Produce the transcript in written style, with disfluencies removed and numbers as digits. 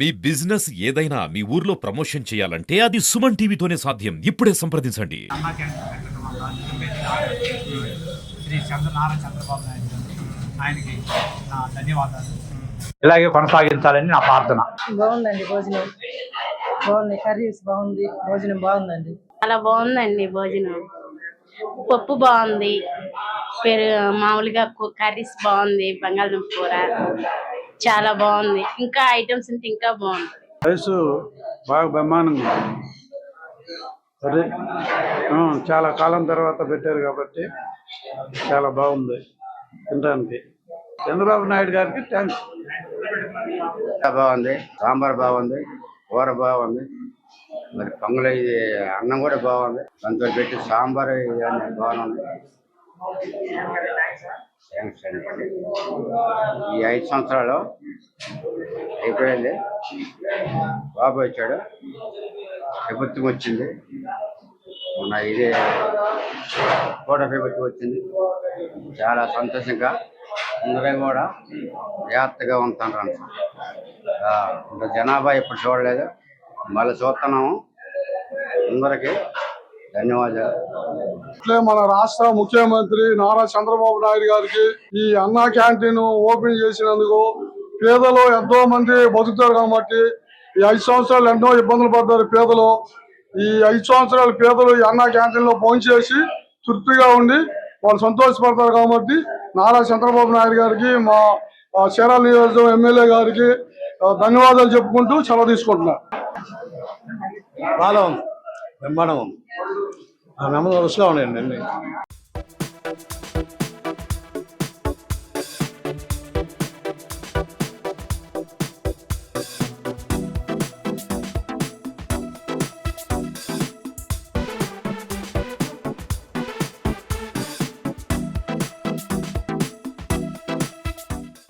మీ business ఏదైనా మీ ఊర్లో promotion చేయాలంటే అది సుమన్ టీవీతోనే సాధ్యం. ఇప్పుడే సంప్రదించండి. అన్నా క్యాంటీన్ పెట్టడం వల్ల శ్రీ నారా చంద్రబాబు నాయుడు గారు ఆయనకి నా ధన్యవాదాలు. ఇలాగే కొనసాగించాలని నా ప్రార్థన. బాగుందండి భోజనం, బాగుంది, కర్రీస్ బాగుంది, భోజనం బాగుందండి. చాలా బాగుందండి భోజనం. పప్పు బాగుంది, మామూలుగా కర్రీస్ బాగుంది, బంగాళదుంప కూర చాలా బాగుంది. ఇంకా ఐటమ్స్ ఉంటే ఇంకా బాగుంది. రైస్ బాగా బ్రహ్మాండంగా అదే చాలా కాలం తర్వాత పెట్టారు కాబట్టి చాలా బాగుంది తినడానికి. చంద్రబాబు నాయుడు గారికి థ్యాంక్స్. బాగుంది, సాంబార్ బాగుంది, కూర బాగుంది, మరి పొంగల్ ఇది అన్నం కూడా బాగుంది. దాంతో పెట్టి సాంబార్ ఇవన్నీ బాగుంది. థ్యాంక్స్ అండి. ఈ 5 సంవత్సరాలు అయిపోయింది. బాబు వచ్చాడు, ప్రభుత్వం వచ్చింది, మన ఇది కూడా ప్రభుత్వం వచ్చింది. చాలా సంతోషంగా అందరూ కూడా జాగ్రత్తగా ఉంటున్నారు. ఇంత జనాభా ఎప్పుడు చూడలేదు, మళ్ళీ చూస్తున్నాము. అందరికీ ధన్యవాదాలు. మన రాష్ట్ర ముఖ్యమంత్రి నారా చంద్రబాబు నాయుడు గారికి ఈ అన్నా క్యాంటీన్ ఓపెన్ చేసినందుకు పేదలు ఎంతో మంది బతుకుతారు కాబట్టి ఈ 5 సంవత్సరాలు ఎన్నో ఇబ్బందులు పడ్డారు పేదలు. ఈ 5 సంవత్సరాలు పేదలు ఈ అన్నా క్యాంటీన్ లో భోంచేసి తృప్తిగా ఉండి వాళ్ళు సంతోషపడతారు కాబట్టి నారా చంద్రబాబు నాయుడు గారికి, మా చీరాల నియోజకవర్గం ఎమ్మెల్యే గారికి ధన్యవాదాలు చెప్పుకుంటూ సెలవు తీసుకుంటున్నారు. బ్రహ్మాండం రుచిగా ఉన్నాయండి అన్ని.